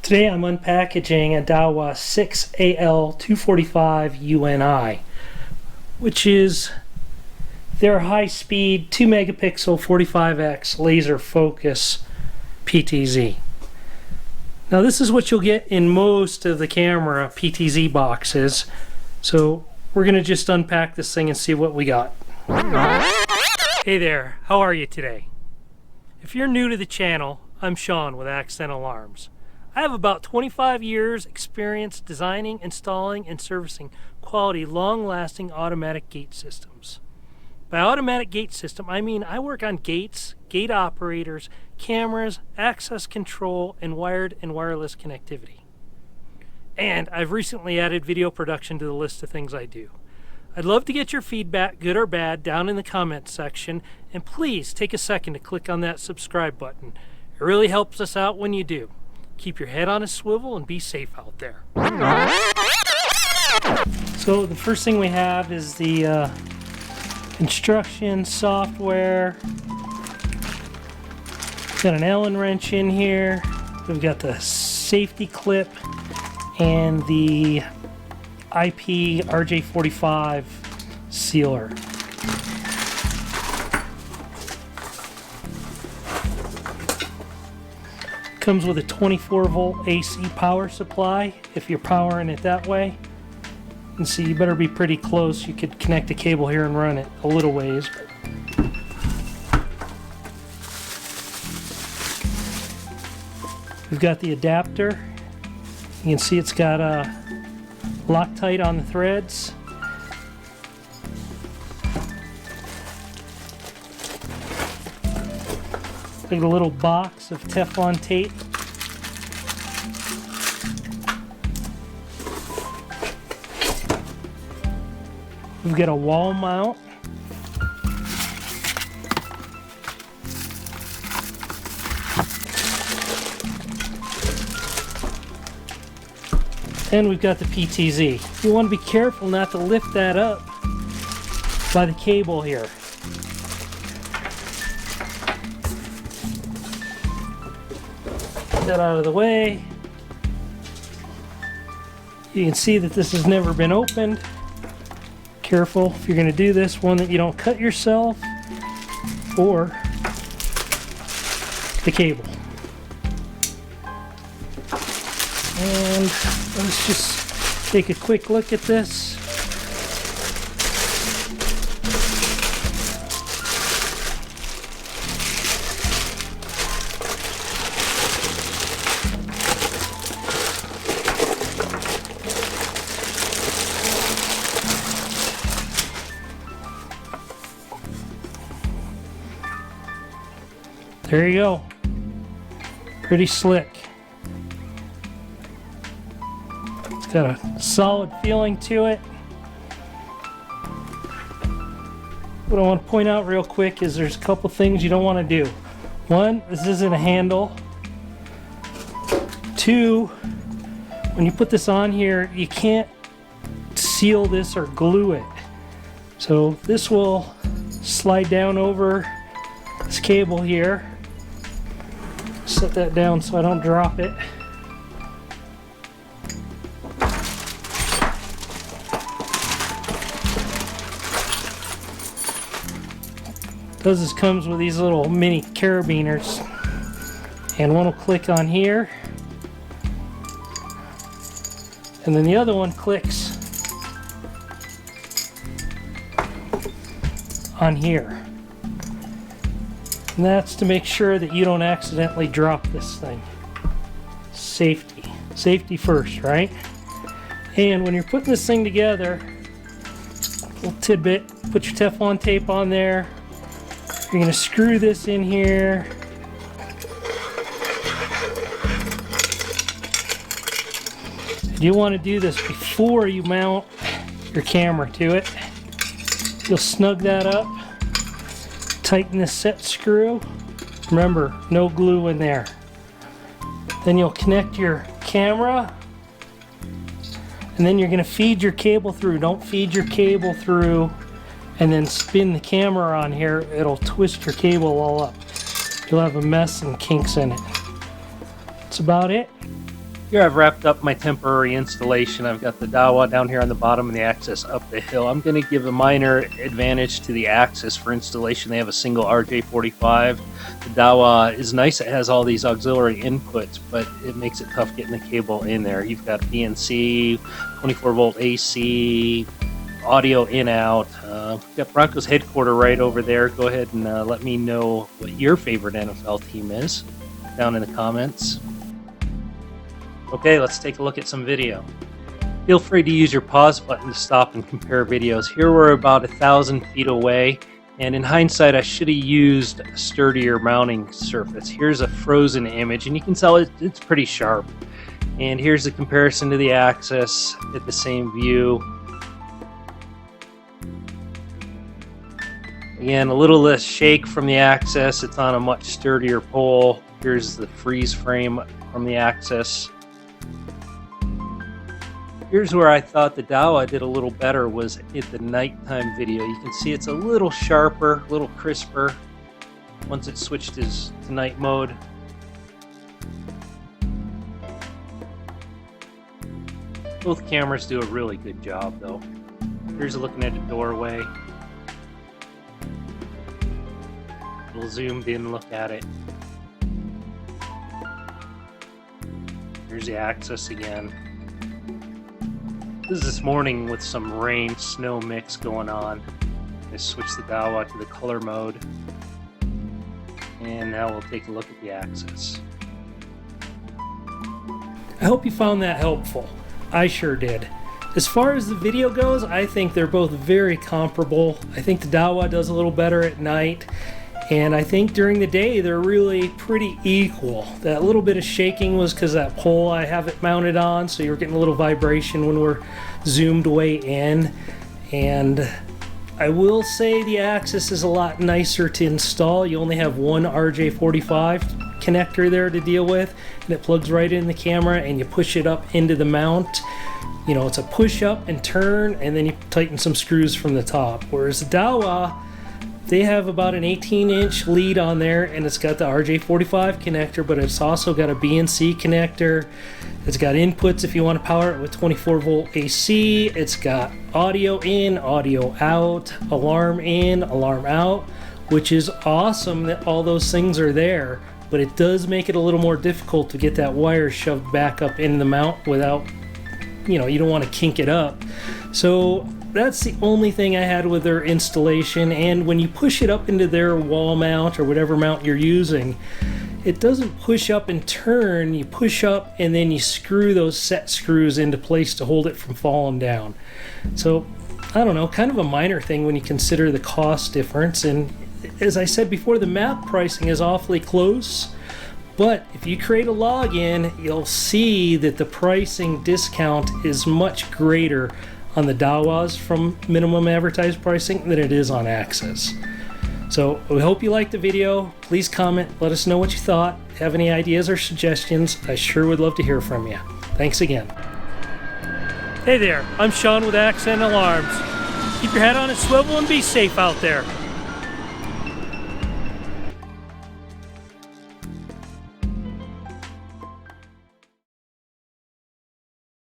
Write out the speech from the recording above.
Today I'm unpackaging a Dahua 6AL245UNI, which is their high-speed 2 megapixel 45x laser focus PTZ. Now this is what you'll get in most of the camera PTZ boxes, so we're going to just unpack this thing and see what we got. Hey there, how are you today? If you're new to the channel, I'm Sean with Axis Alarms. I have about 25 years experience designing, installing, and servicing quality, long-lasting automatic gate systems. By automatic gate system, I mean I work on gates, gate operators, cameras, access control, and wired and wireless connectivity. And I've recently added video production to the list of things I do. I'd love to get your feedback, good or bad, down in the comments section, and please take a second to click on that subscribe button. It really helps us out when you do. Keep your head on a swivel and be safe out there. So the first thing we have is the instruction software. Got an Allen wrench in here. We've got the safety clip and the IP RJ45 sealer. Comes with a 24-volt AC power supply if you're powering it that way. And see, you better be pretty close. You could connect a cable here and run it a little ways. We've got the adapter. You can see it's got a Loctite on the threads. Like a little box of Teflon tape. We've got a wall mount. And we've got the PTZ. You want to be careful not to lift that up by the cable here. That out of the way. You can see that this has never been opened. Careful if you're going to do this, one, that you don't cut yourself or the cable. And let's just take a quick look at this. There you go. Pretty slick. It's got a solid feeling to it. What I want to point out real quick is there's a couple things you don't want to do. One, this isn't a handle. Two, when you put this on here, you can't seal this or glue it. So this will slide down over this cable here. Set that down so I don't drop it. This comes with these little mini carabiners, and one will click on here, and then the other one clicks on here. And that's to make sure that you don't accidentally drop this thing. Safety. Safety first, right? And when you're putting this thing together, little tidbit, put your Teflon tape on there. You're going to screw this in here. And you want to do this before you mount your camera to it. You'll snug that up. Tighten this set screw. Remember, no glue in there. Then you'll connect your camera, and then you're going to feed your cable through. Don't feed your cable through and then spin the camera on here. It'll twist your cable all up. You'll have a mess and kinks in it. That's about it. Here I've wrapped up my temporary installation. I've got the Dahua down here on the bottom and the Axis up the hill. I'm going to give a minor advantage to the Axis for installation. They have a single RJ45. The Dahua is nice. It has all these auxiliary inputs, but it makes it tough getting the cable in there. You've got BNC, 24-volt AC, audio in-out. We've got Broncos headquarters right over there. Go ahead and let me know what your favorite NFL team is down in the comments. Okay, let's take a look at some video. Feel free to use your pause button to stop and compare videos. Here we're about 1,000 feet away, and in hindsight I should have used a sturdier mounting surface. Here's a frozen image, and you can tell it's pretty sharp. And here's the comparison to the Axis at the same view. Again, a little less shake from the Axis. It's on a much sturdier pole. Here's the freeze frame from the Axis. Here's where I thought the Dahua did a little better, was at the nighttime video. You can see it's a little sharper, a little crisper once it switched to night mode. Both cameras do a really good job though. Here's a looking at a doorway. A little zoomed in look at it. Here's the Axis again. This is this morning with some rain, snow mix going on. I switched the Dahua to the color mode. And now we'll take a look at the Axis. I hope you found that helpful. I sure did. As far as the video goes, I think they're both very comparable. I think the Dahua does a little better at night. And I think during the day they're really pretty equal. That little bit of shaking was because that pole I have it mounted on, so you're getting a little vibration when we're zoomed way in. And I will say the Axis is a lot nicer to install. You only have one RJ45 connector there to deal with, and it plugs right in the camera and you push it up into the mount. You know, it's a push up and turn, and then you tighten some screws from the top. Whereas the Dahua, they have about an 18-inch lead on there, and it's got the RJ45 connector, but it's also got a BNC connector. It's got inputs if you want to power it with 24-volt AC. It's got audio in, audio out, alarm in, alarm out, which is awesome that all those things are there, but it does make it a little more difficult to get that wire shoved back up in the mount without, you know, you don't want to kink it up. So that's the only thing I had with their installation. And when you push it up into their wall mount or whatever mount you're using, it doesn't push up and turn. You push up and then you screw those set screws into place to hold it from falling down. So I don't know, kind of a minor thing when you consider the cost difference. And as I said before, the map pricing is awfully close. But if you create a login, you'll see that the pricing discount is much greater on the Dahuas from minimum advertised pricing than it is on Axis. So we hope you liked the video. Please comment, let us know what you thought. Have any ideas or suggestions? I sure would love to hear from you. Thanks again. Hey there, I'm Sean with Axis and Alarms. Keep your head on a swivel and be safe out there.